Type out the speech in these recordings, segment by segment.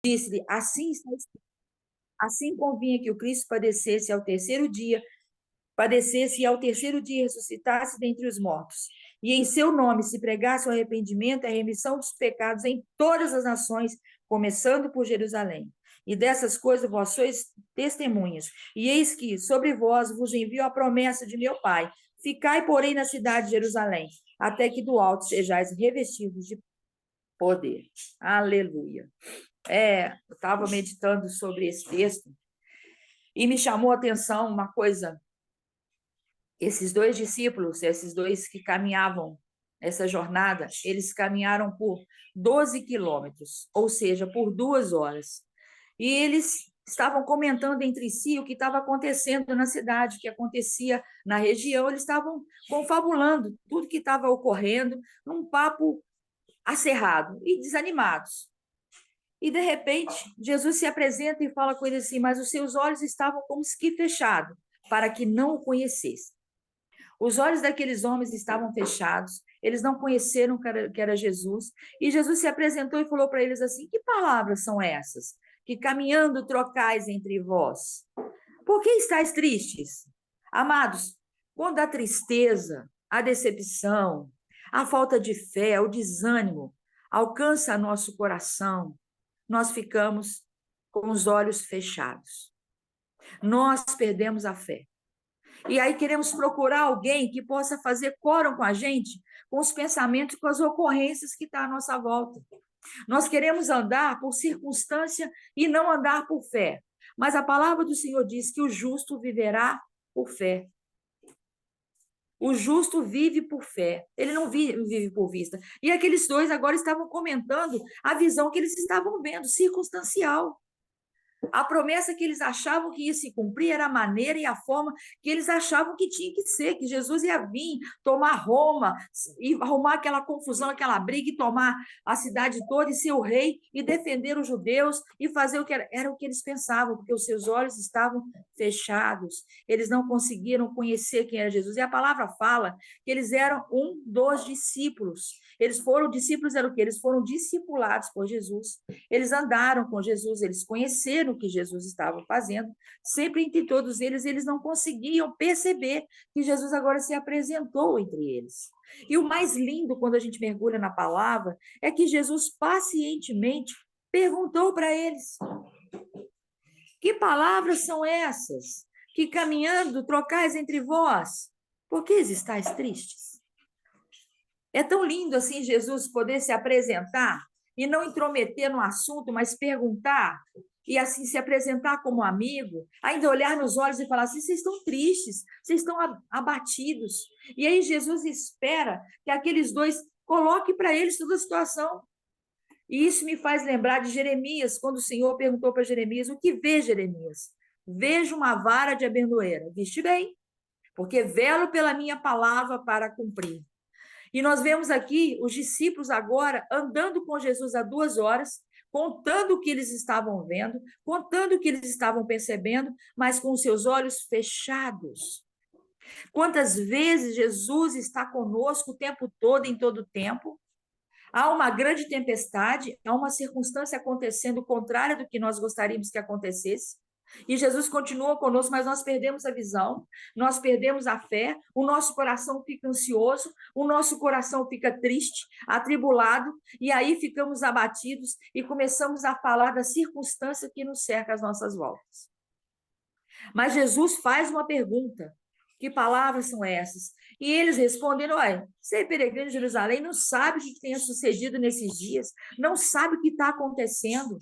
Disse-lhe, assim convinha que o Cristo padecesse e ao terceiro dia ressuscitasse dentre os mortos. E em seu nome se pregasse o arrependimento e a remissão dos pecados em todas as nações, começando por Jerusalém. E dessas coisas vós sois testemunhas. E eis que sobre vós vos envio a promessa de meu Pai. Ficai, porém, na cidade de Jerusalém, até que do alto sejais revestidos de poder. Aleluia. Eu estava meditando sobre esse texto e me chamou a atenção uma coisa. Esses dois discípulos, esses dois que caminhavam essa jornada, eles caminharam por 12 quilômetros, ou seja, por 2 horas. E eles estavam comentando entre si o que estava acontecendo na cidade, o que acontecia na região. Eles estavam confabulando tudo que estava ocorrendo, num papo acerrado e desanimados. E, de repente, Jesus se apresenta e fala com eles assim, mas os seus olhos estavam como que fechados, para que não o conhecessem. Os olhos daqueles homens estavam fechados, eles não conheceram que era Jesus, e Jesus se apresentou e falou para eles assim: que palavras são essas? Que caminhando trocais entre vós. Por que estáis tristes? Amados, quando a tristeza, a decepção, a falta de fé, o desânimo alcança nosso coração, nós ficamos com os olhos fechados. Nós perdemos a fé. E aí queremos procurar alguém que possa fazer quórum com a gente, com os pensamentos, com as ocorrências que estão à nossa volta. Nós queremos andar por circunstância e não andar por fé. Mas a palavra do Senhor diz que o justo viverá por fé. O justo vive por fé, ele não vive por vista. E aqueles dois agora estavam comentando a visão que eles estavam vendo, circunstancial. A promessa que eles achavam que ia se cumprir era a maneira e a forma que eles achavam que tinha que ser, que Jesus ia vir tomar Roma, e arrumar aquela confusão, aquela briga, e tomar a cidade toda e ser o rei, e defender os judeus, e fazer o que era o que eles pensavam, porque os seus olhos estavam fechados, eles não conseguiram conhecer quem era Jesus. E a palavra fala que eles eram um dos discípulos. Discípulos eram o quê? Eles foram discipulados por Jesus. Eles andaram com Jesus, eles conheceram o que Jesus estava fazendo. Sempre entre todos eles, eles não conseguiam perceber que Jesus agora se apresentou entre eles. E o mais lindo, quando a gente mergulha na palavra, é que Jesus pacientemente perguntou para eles: que palavras são essas? Que caminhando trocais entre vós? Por que estáis tristes? É tão lindo assim Jesus poder se apresentar e não intrometer no assunto, mas perguntar e assim se apresentar como amigo, ainda olhar nos olhos e falar assim: vocês estão tristes, vocês estão abatidos. E aí Jesus espera que aqueles dois coloquem para eles toda a situação. E isso me faz lembrar de Jeremias, quando o Senhor perguntou para Jeremias: o que vê, Jeremias? Vejo uma vara de amendoeira. Viste bem, porque velo pela minha palavra para cumprir. E nós vemos aqui os discípulos agora andando com Jesus há 2 horas, contando o que eles estavam vendo, contando o que eles estavam percebendo, mas com os seus olhos fechados. Quantas vezes Jesus está conosco o tempo todo, em todo o tempo? Há uma grande tempestade, há uma circunstância acontecendo contrária do que nós gostaríamos que acontecesse. E Jesus continua conosco, mas nós perdemos a visão, nós perdemos a fé, o nosso coração fica ansioso, o nosso coração fica triste, atribulado, e aí ficamos abatidos e começamos a falar da circunstância que nos cerca às nossas voltas. Mas Jesus faz uma pergunta: que palavras são essas? E eles respondem: olha, você é peregrino de Jerusalém, não sabe o que tenha sucedido nesses dias, não sabe o que está acontecendo.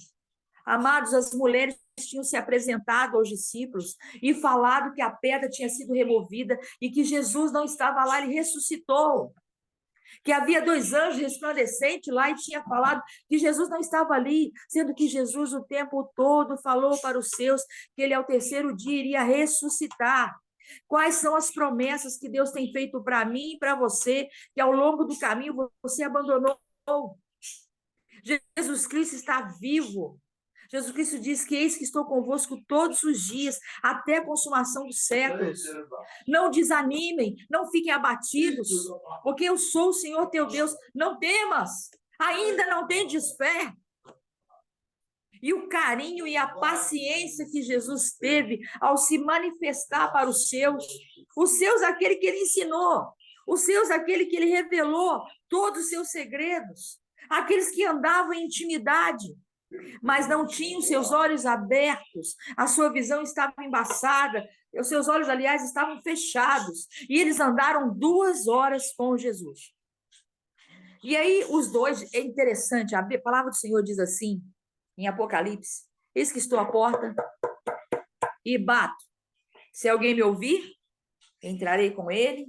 Amados, as mulheres tinham se apresentado aos discípulos e falado que a pedra tinha sido removida e que Jesus não estava lá, ele ressuscitou. Que havia 2 anjos resplandecentes lá e tinha falado que Jesus não estava ali, sendo que Jesus o tempo todo falou para os seus que ele ao terceiro dia iria ressuscitar. Quais são as promessas que Deus tem feito para mim e para você, que ao longo do caminho você abandonou? Jesus Cristo está vivo. Jesus Cristo diz que eis que estou convosco todos os dias, até a consumação dos séculos. Não desanimem, não fiquem abatidos, porque eu sou o Senhor teu Deus. Não temas, ainda não tendes fé. E o carinho e a paciência que Jesus teve ao se manifestar para os seus aquele que ele ensinou, os seus aquele que ele revelou todos os seus segredos, aqueles que andavam em intimidade, mas não tinham seus olhos abertos, a sua visão estava embaçada, os seus olhos, aliás, estavam fechados, e eles andaram 2 horas com Jesus. E aí, os dois, é interessante, a palavra do Senhor diz assim, em Apocalipse: eis que estou à porta e bato. Se alguém me ouvir, entrarei com ele,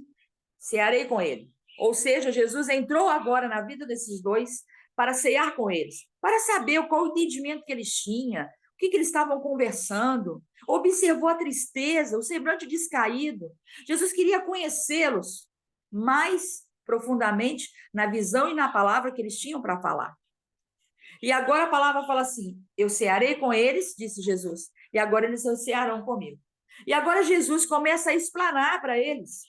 cearei com ele. Ou seja, Jesus entrou agora na vida desses dois para cear com eles, para saber qual o entendimento que eles tinham, o que eles estavam conversando, observou a tristeza, o semblante descaído. Jesus queria conhecê-los mais profundamente na visão e na palavra que eles tinham para falar. E agora a palavra fala assim: eu cearei com eles, disse Jesus, e agora eles cearão comigo. E agora Jesus começa a explanar para eles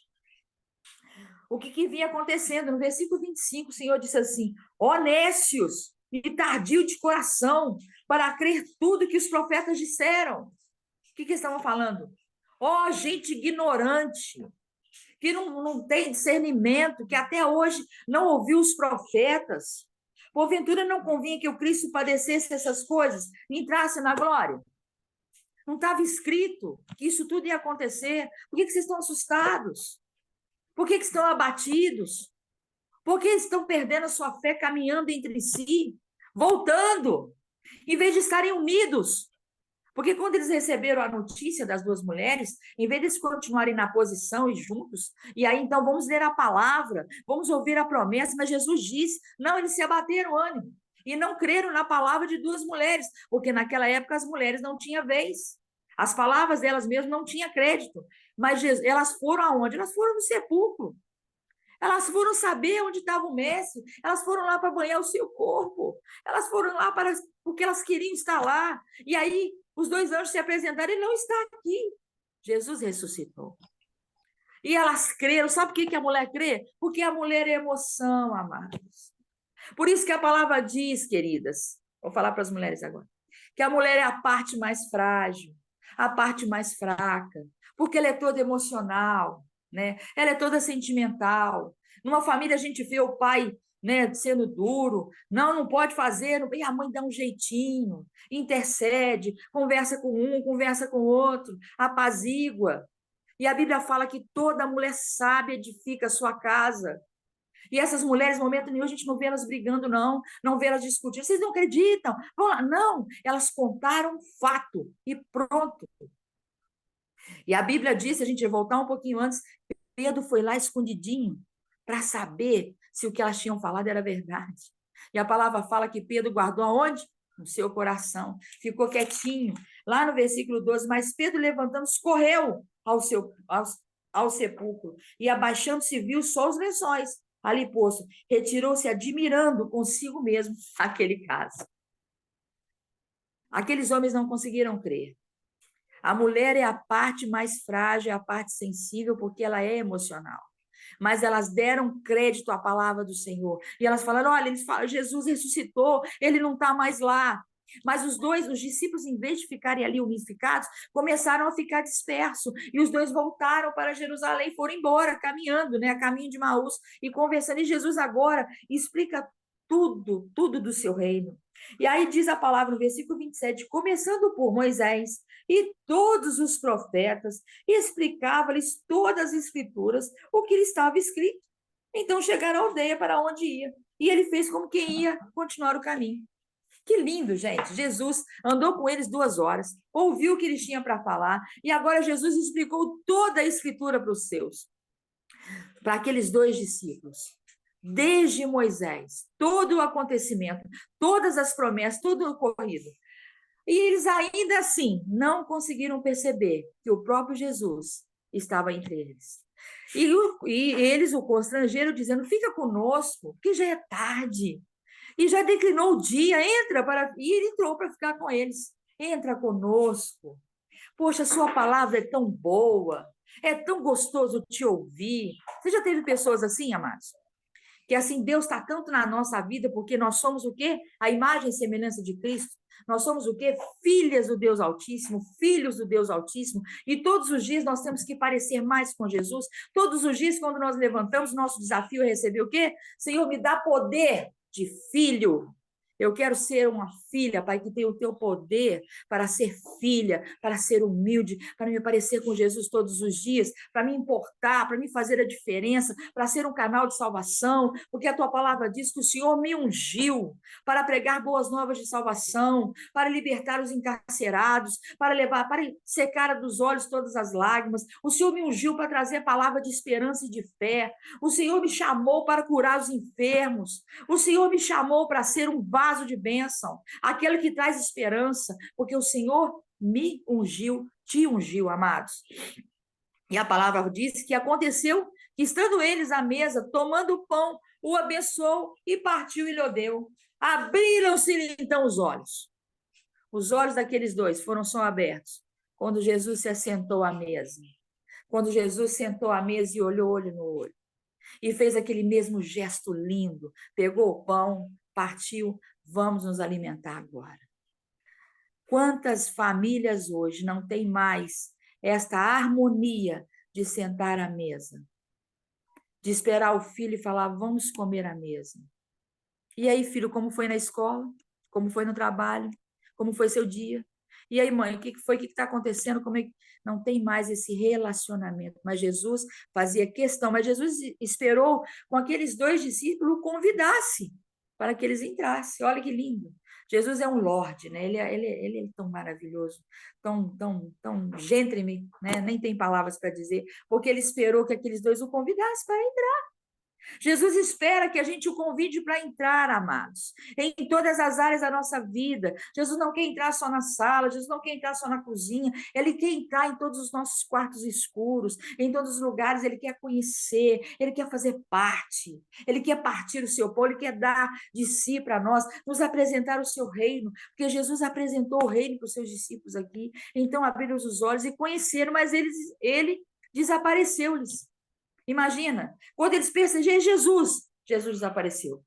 o que vinha acontecendo. No versículo 25, o Senhor disse assim: ó nécios e tardio de coração, para crer tudo que os profetas disseram. O que eles estavam falando? Ó gente ignorante, que não tem discernimento, que até hoje não ouviu os profetas. Porventura não convinha que o Cristo padecesse essas coisas e entrasse na glória? Não estava escrito que isso tudo ia acontecer? Por que vocês estão assustados? Por que estão abatidos? Por que estão perdendo a sua fé, caminhando entre si, voltando, em vez de estarem unidos? Porque quando eles receberam a notícia das duas mulheres, em vez de eles continuarem na posição e juntos, e aí então vamos ler a palavra, vamos ouvir a promessa, mas Jesus disse, não, eles se abateram ânimo e não creram na palavra de duas mulheres, porque naquela época as mulheres não tinham vez, as palavras delas mesmas não tinham crédito, mas elas foram aonde? Elas foram no sepulcro, elas foram saber onde estava o mestre, elas foram lá para banhar o seu corpo, elas foram lá porque elas queriam estar lá, e aí os dois anjos se apresentaram, ele não está aqui. Jesus ressuscitou. E elas creram. Sabe por que a mulher crê? Porque a mulher é emoção, amados. Por isso que a palavra diz, queridas, vou falar para as mulheres agora, que a mulher é a parte mais frágil, a parte mais fraca, porque ela é toda emocional, né? Ela é toda sentimental. Numa família a gente vê o pai, né, sendo duro, não pode fazer, e a mãe dá um jeitinho, intercede, conversa com um, conversa com o outro, apazigua. E a Bíblia fala que toda mulher sábia edifica a sua casa. E essas mulheres, no momento nenhum, a gente não vê elas brigando, não vê elas discutindo. Vocês não acreditam? Não, elas contaram fato e pronto. E a Bíblia diz, se a gente voltar um pouquinho antes, Pedro foi lá escondidinho para saber se o que elas tinham falado era verdade. E a palavra fala que Pedro guardou aonde? No seu coração. Ficou quietinho. Lá no versículo 12, mas Pedro, levantando-se, correu ao sepulcro e, abaixando-se, viu só os lençóis ali posto. Retirou-se admirando consigo mesmo aquele caso. Aqueles homens não conseguiram crer. A mulher é a parte mais frágil, é a parte sensível, porque ela é emocional. Mas elas deram crédito à palavra do Senhor. E elas falaram, olha, eles falam, Jesus ressuscitou, ele não está mais lá. Mas os discípulos, em vez de ficarem ali unificados, começaram a ficar dispersos. E os dois voltaram para Jerusalém, foram embora, caminhando, né, a caminho de Maús, e conversando. E Jesus agora explica tudo do seu reino. E aí diz a palavra no versículo 27, começando por Moisés e todos os profetas, explicava-lhes todas as escrituras, o que lhe estava escrito. Então chegaram à aldeia para onde ia, e ele fez como quem ia continuar o caminho. Que lindo, gente. Jesus andou com eles 2 horas, ouviu o que eles tinham para falar, e agora Jesus explicou toda a escritura para os seus, para aqueles 2 discípulos. Desde Moisés, todo o acontecimento, todas as promessas, tudo ocorrido. E eles ainda assim não conseguiram perceber que o próprio Jesus estava entre eles. E eles o constrangeram, dizendo, fica conosco, que já é tarde. E já declinou o dia, e ele entrou para ficar com eles. Entra conosco. Poxa, sua palavra é tão boa, é tão gostoso te ouvir. Você já teve pessoas assim, amados? Que assim, Deus está tanto na nossa vida, porque nós somos o quê? A imagem e semelhança de Cristo. Nós somos o quê? Filhas do Deus Altíssimo, filhos do Deus Altíssimo, e todos os dias nós temos que parecer mais com Jesus. Todos os dias, quando nós levantamos, nosso desafio é receber o quê? Senhor, me dá poder de filho. Eu quero ser uma filha, Pai, que tem o teu poder para ser filha, para ser humilde, para me parecer com Jesus todos os dias, para me importar, para me fazer a diferença, para ser um canal de salvação, porque a tua palavra diz que o Senhor me ungiu para pregar boas novas de salvação, para libertar os encarcerados, para levar, para secar dos olhos todas as lágrimas. O Senhor me ungiu para trazer a palavra de esperança e de fé. O Senhor me chamou para curar os enfermos. O Senhor me chamou para ser um vaso de bênção, aquele que traz esperança, porque o Senhor me ungiu, te ungiu, amados. E a palavra diz que aconteceu que, estando eles à mesa, tomando o pão, o abençoou e partiu e lhe deu. Abriram-se então os olhos. Os olhos daqueles dois foram só abertos quando Jesus se assentou à mesa. Quando Jesus sentou à mesa e olhou olho no olho. E fez aquele mesmo gesto lindo. Pegou o pão, partiu, vamos nos alimentar agora. Quantas famílias hoje não têm mais esta harmonia de sentar à mesa, de esperar o filho e falar, vamos comer à mesa. E aí, filho, como foi na escola? Como foi no trabalho? Como foi seu dia? E aí, mãe, o que foi? O que está acontecendo? Como é que... Não tem mais esse relacionamento. Mas Jesus fazia questão, mas Jesus esperou com aqueles dois discípulos convidasse para que eles entrassem. Olha que lindo. Jesus é um Lorde, né? Ele é tão maravilhoso, tão gentleman, né? Nem tem palavras para dizer, porque ele esperou que aqueles dois o convidassem para entrar. Jesus espera que a gente o convide para entrar, amados, em todas as áreas da nossa vida. Jesus não quer entrar só na sala, Jesus não quer entrar só na cozinha, ele quer entrar em todos os nossos quartos escuros, em todos os lugares, ele quer conhecer, ele quer fazer parte, ele quer partir o seu pão, ele quer dar de si para nós, nos apresentar o seu reino, porque Jesus apresentou o reino para os seus discípulos aqui, então abriram os olhos e conheceram, mas ele desapareceu-lhes. Imagina, quando eles perceberam Jesus desapareceu.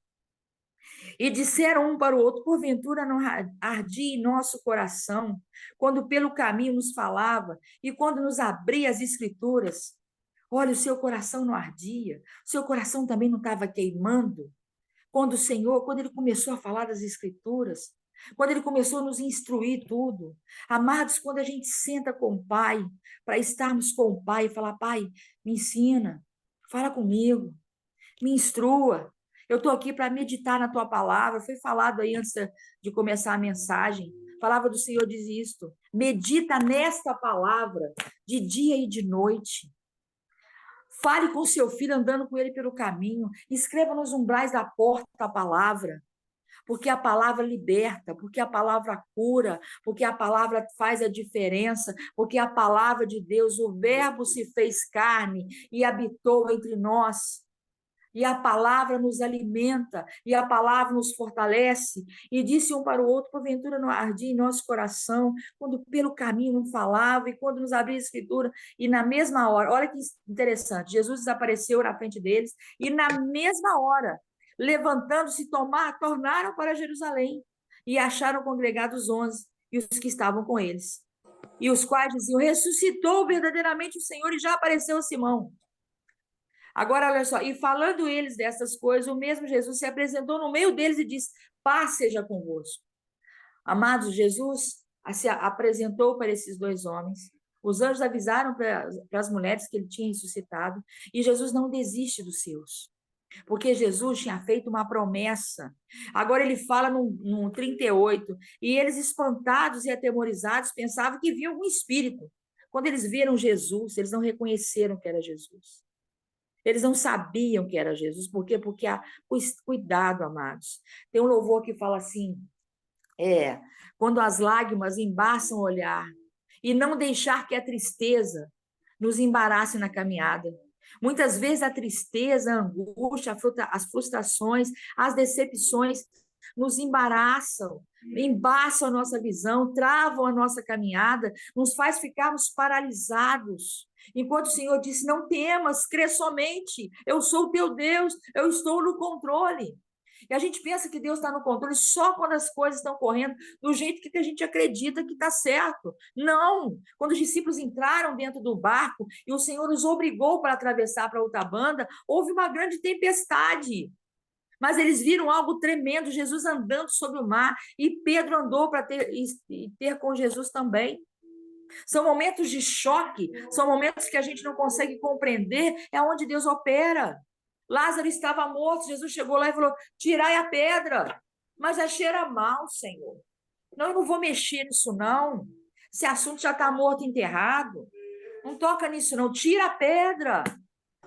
E disseram um para o outro, porventura não ardia em nosso coração, quando pelo caminho nos falava e quando nos abria as escrituras. Olha, o seu coração não ardia, o seu coração também não estava queimando. Quando o Senhor, quando ele começou a falar das escrituras, quando ele começou a nos instruir tudo. Amados, quando a gente senta com o Pai, para estarmos com o Pai e falar, Pai, me ensina, fala comigo, me instrua. Eu estou aqui para meditar na tua palavra. Foi falado aí antes de começar a mensagem. A palavra do Senhor diz isto. Medita nesta palavra de dia e de noite. Fale com seu filho andando com ele pelo caminho. Escreva nos umbrais da porta a palavra. Porque a palavra liberta, porque a palavra cura, porque a palavra faz a diferença, porque a palavra de Deus, o Verbo se fez carne e habitou entre nós. E a palavra nos alimenta, e a palavra nos fortalece. E disse um para o outro, porventura não ardia em nosso coração, quando pelo caminho não falava, e quando nos abria a escritura, e na mesma hora, olha que interessante, Jesus desapareceu na frente deles, e na mesma hora, levantando-se, tornaram para Jerusalém, e acharam congregados 11, e os que estavam com eles. E os quais diziam, ressuscitou verdadeiramente o Senhor, e já apareceu a Simão. Agora, olha só, e falando eles dessas coisas, o mesmo Jesus se apresentou no meio deles e disse, paz seja convosco. Amados, Jesus se apresentou para esses dois homens, os anjos avisaram para as mulheres que ele tinha ressuscitado, e Jesus não desiste dos seus, porque Jesus tinha feito uma promessa. Agora ele fala no 38, e eles espantados e atemorizados pensavam que viam algum espírito. Quando eles viram Jesus, eles não reconheceram que era Jesus. Eles não sabiam que era Jesus. Por quê? Porque cuidado, amados. Tem um louvor que fala assim, quando as lágrimas embaçam o olhar, e não deixar que a tristeza nos embarace na caminhada. Muitas vezes a tristeza, a angústia, as frustrações, as decepções nos embaraçam, embaçam a nossa visão, travam a nossa caminhada, nos faz ficarmos paralisados. Enquanto o Senhor disse, não temas, crê somente, eu sou o teu Deus, eu estou no controle. E a gente pensa que Deus está no controle só quando as coisas estão correndo do jeito que a gente acredita que está certo. Não! Quando os discípulos entraram dentro do barco e o Senhor os obrigou para atravessar para outra banda, houve uma grande tempestade. Mas eles viram algo tremendo, Jesus andando sobre o mar, e Pedro andou para ter com Jesus também. São momentos de choque, são momentos que a gente não consegue compreender, é onde Deus opera. Lázaro estava morto, Jesus chegou lá e falou: tirai a pedra. Mas já cheira mal, Senhor. Não, eu não vou mexer nisso, não. Esse assunto já está morto, enterrado. Não toca nisso, não. Tira a pedra.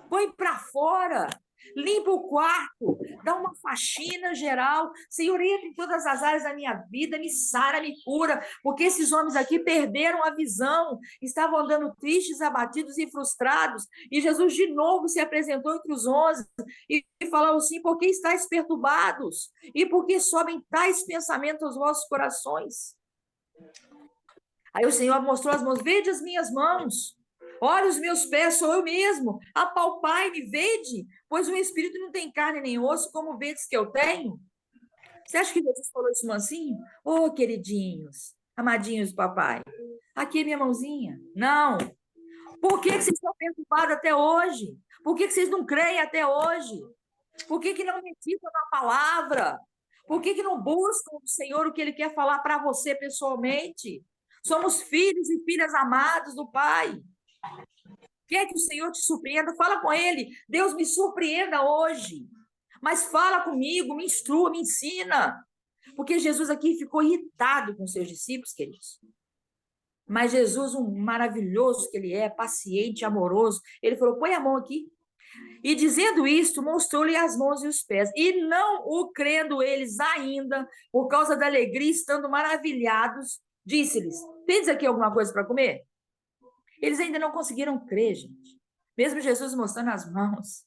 Põe para fora. Limpa o quarto, dá uma faxina geral. Senhor, entra em todas as áreas da minha vida, me sara, me cura, porque esses homens aqui perderam a visão, estavam andando tristes, abatidos e frustrados, e Jesus de novo se apresentou entre os 11 e falou assim: por que estáis perturbados? E por que sobem tais pensamentos aos vossos corações? Aí o Senhor mostrou as mãos: vede as minhas mãos. Olha os meus pés, sou eu mesmo. Apalpai-me, vede, pois o espírito não tem carne nem osso, como vedes que eu tenho. Você acha que Jesus falou isso mansinho? Ô, queridinhos, amadinhos do papai, aqui é minha mãozinha. Não. Por que vocês estão perturbados até hoje? Por que vocês não creem até hoje? Por que não meditam na palavra? Por que não buscam o Senhor o que Ele quer falar para você pessoalmente? Somos filhos e filhas amados do Pai. Quer que o Senhor te surpreenda? Fala com Ele. Deus, me surpreenda hoje. Mas fala comigo, me instrua, me ensina. Porque Jesus aqui ficou irritado com seus discípulos, queridos. Mas Jesus, um maravilhoso que Ele é, paciente, amoroso, Ele falou: põe a mão aqui. E dizendo isto, mostrou-lhe as mãos e os pés. E não o crendo eles ainda, por causa da alegria, estando maravilhados, disse-lhes: tendes aqui alguma coisa para comer? Eles ainda não conseguiram crer, gente. Mesmo Jesus mostrando as mãos,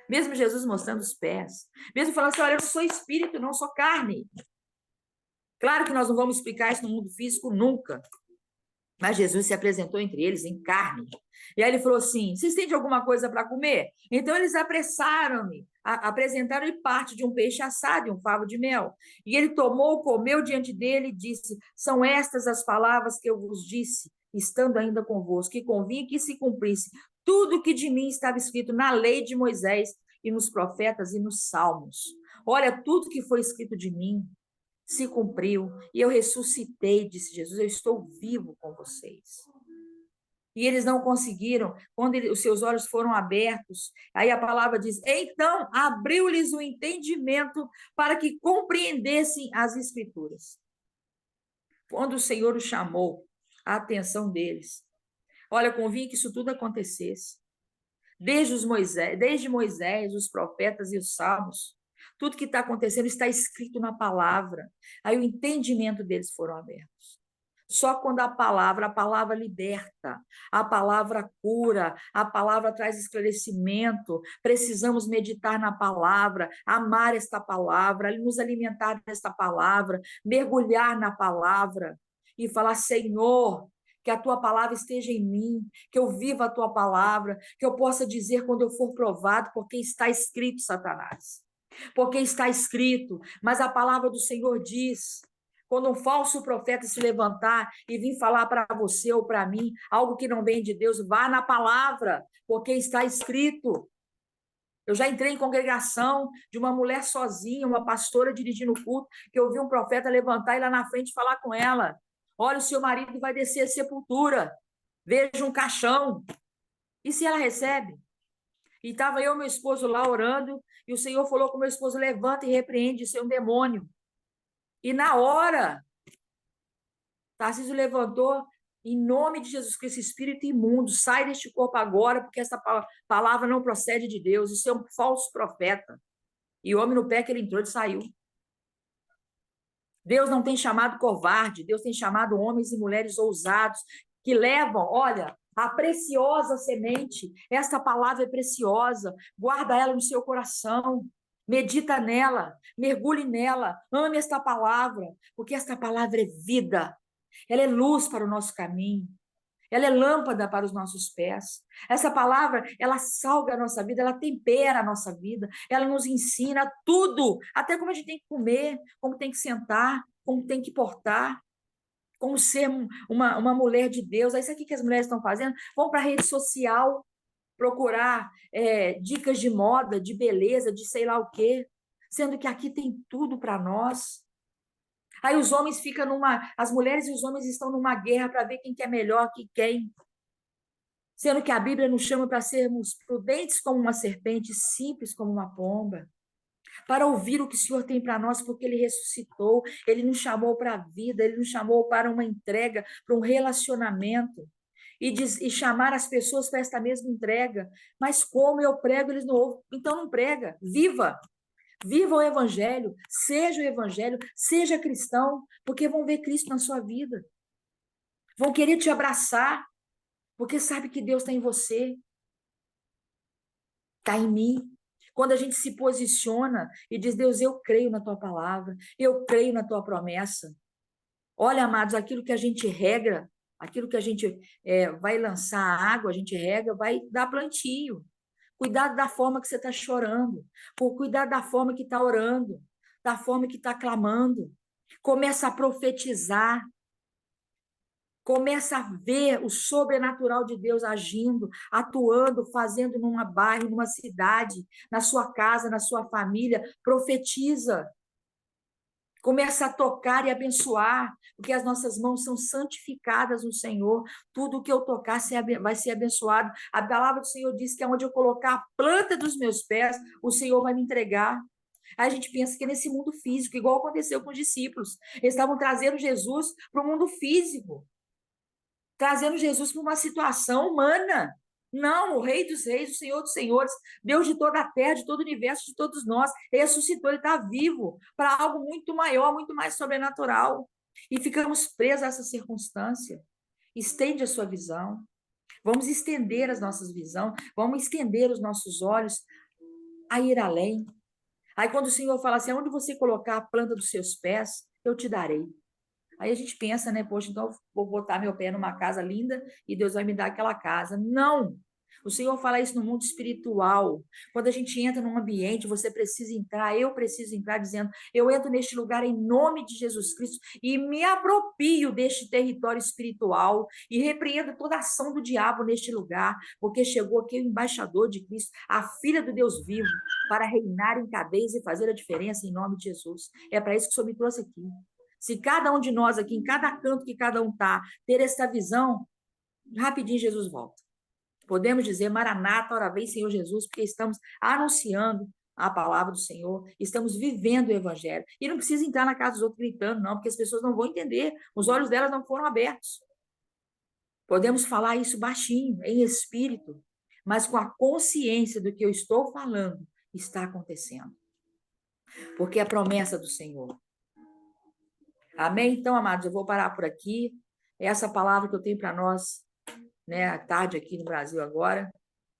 mesmo Jesus mostrando os pés, mesmo falando assim: olha, eu não sou espírito, não sou carne. Claro que nós não vamos explicar isso no mundo físico nunca. Mas Jesus se apresentou entre eles em carne. E aí ele falou assim: vocês têm de alguma coisa para comer? Então eles apressaram-me, apresentaram-lhe parte de um peixe assado e um favo de mel. E ele tomou, comeu diante dele e disse: são estas as palavras que eu vos disse, estando ainda convosco, que convinha que se cumprisse tudo que de mim estava escrito na lei de Moisés e nos profetas e nos salmos. Olha, tudo que foi escrito de mim se cumpriu, e eu ressuscitei, disse Jesus, eu estou vivo com vocês. E eles não conseguiram, quando os seus olhos foram abertos, aí a palavra diz: então abriu-lhes o entendimento para que compreendessem as Escrituras. Quando o Senhor os chamou a atenção deles, olha, convinha que isso tudo acontecesse. Desde Moisés, os profetas e os salmos, tudo que está acontecendo está escrito na palavra. Aí o entendimento deles foram abertos. Só quando a palavra liberta, a palavra cura, a palavra traz esclarecimento. Precisamos meditar na palavra, amar esta palavra, nos alimentar desta palavra, mergulhar na palavra e falar: Senhor, que a tua palavra esteja em mim, que eu viva a tua palavra, que eu possa dizer quando eu for provado, porque está escrito, Satanás. Porque está escrito, mas a palavra do Senhor diz: quando um falso profeta se levantar e vir falar para você ou para mim algo que não vem de Deus, vá na palavra, porque está escrito. Eu já entrei em congregação de uma mulher sozinha, uma pastora dirigindo o culto, que eu vi um profeta levantar e lá na frente falar com ela: olha, o seu marido vai descer a sepultura, veja um caixão. E se ela recebe? E estava eu e meu esposo lá orando, e o Senhor falou com meu esposo: levanta e repreende, isso é um demônio. E na hora, Tarcísio levantou: em nome de Jesus Cristo, espírito imundo, sai deste corpo agora, porque essa palavra não procede de Deus, isso é um falso profeta. E o homem no pé que ele entrou, ele saiu. Deus não tem chamado covarde, Deus tem chamado homens e mulheres ousados, que levam, olha, a preciosa semente. Esta palavra é preciosa, guarda ela no seu coração, medita nela, mergulhe nela, ame esta palavra, porque esta palavra é vida, ela é luz para o nosso caminho. ela é lâmpada para os nossos pés. Essa palavra, ela salga a nossa vida, ela tempera a nossa vida, ela nos ensina tudo, até como a gente tem que comer, como tem que sentar, como tem que portar, como ser uma mulher de Deus. Aí, sabe o que as mulheres estão fazendo? Vão para a rede social procurar dicas de moda, de beleza, de sei lá o quê, sendo que aqui tem tudo para nós. Aí os homens ficam as mulheres e os homens estão numa guerra para ver quem que é melhor que quem. Sendo que a Bíblia nos chama para sermos prudentes como uma serpente, simples como uma pomba, para ouvir o que o Senhor tem para nós, porque Ele ressuscitou, Ele nos chamou para a vida, Ele nos chamou para uma entrega, para um relacionamento, e chamar as pessoas para esta mesma entrega. Mas como eu prego, eles não ouvem. Então não prega, viva! Viva o Evangelho, seja cristão, porque vão ver Cristo na sua vida. Vão querer te abraçar, porque sabe que Deus está em você, está em mim. Quando a gente se posiciona e diz, Deus, eu creio na tua palavra, eu creio na tua promessa. Olha, amados, aquilo que a gente regra, aquilo que a gente vai lançar água, a gente rega, vai dar plantio. Cuidado da forma que você está chorando, cuidado da forma que está orando, da forma que está clamando. Começa a profetizar, começa a ver o sobrenatural de Deus agindo, atuando, fazendo numa bairro, numa cidade, na sua casa, na sua família. Profetiza. Começa a tocar e abençoar, porque as nossas mãos são santificadas no Senhor. Tudo que eu tocar vai ser abençoado. A palavra do Senhor diz que aonde eu colocar a planta dos meus pés, o Senhor vai me entregar. Aí a gente pensa que é nesse mundo físico, igual aconteceu com os discípulos. Eles estavam trazendo Jesus para o mundo físico, trazendo Jesus para uma situação humana. Não, o Rei dos Reis, o Senhor dos Senhores, Deus de toda a terra, de todo o universo, de todos nós, ressuscitou, Ele está vivo para algo muito maior, muito mais sobrenatural. E ficamos presos a essa circunstância. Estende a sua visão. Vamos estender as nossas visões, vamos estender os nossos olhos a ir além. Aí quando o Senhor fala assim, onde você colocar a planta dos seus pés, eu te darei. Aí a gente pensa, né? Poxa, então eu vou botar meu pé numa casa linda e Deus vai me dar aquela casa. Não! O Senhor fala isso no mundo espiritual. Quando a gente entra num ambiente, você precisa entrar, eu preciso entrar dizendo, eu entro neste lugar em nome de Jesus Cristo e me aproprio deste território espiritual e repreendo toda a ação do diabo neste lugar, porque chegou aqui o embaixador de Cristo, a filha do Deus vivo, para reinar em cadeias e fazer a diferença em nome de Jesus. É para isso que o Senhor me trouxe aqui. Se cada um de nós aqui, em cada canto que cada um está, ter essa visão, rapidinho Jesus volta. Podemos dizer, Maranata, ora vem, Senhor Jesus, porque estamos anunciando a palavra do Senhor, estamos vivendo o Evangelho. E não precisa entrar na casa dos outros gritando, não, porque as pessoas não vão entender, os olhos delas não foram abertos. Podemos falar isso baixinho, em espírito, mas com a consciência do que eu estou falando, está acontecendo. Porque é a promessa do Senhor. Amém? Então, amados, eu vou parar por aqui. Essa palavra que eu tenho para nós, né, à tarde aqui no Brasil agora,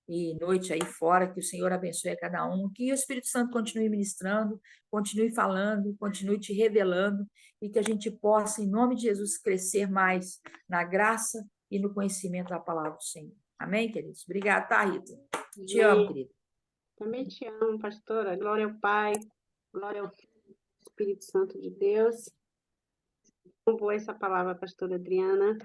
e noite aí fora, que o Senhor abençoe a cada um, que o Espírito Santo continue ministrando, continue falando, continue te revelando, e que a gente possa, em nome de Jesus, crescer mais na graça e no conhecimento da palavra do Senhor. Amém, queridos? Obrigada, tá, Rita? Te amo, querida. Também te amo, pastora. Glória ao Pai, glória ao Espírito Santo de Deus. Boa essa palavra, pastora Adriana.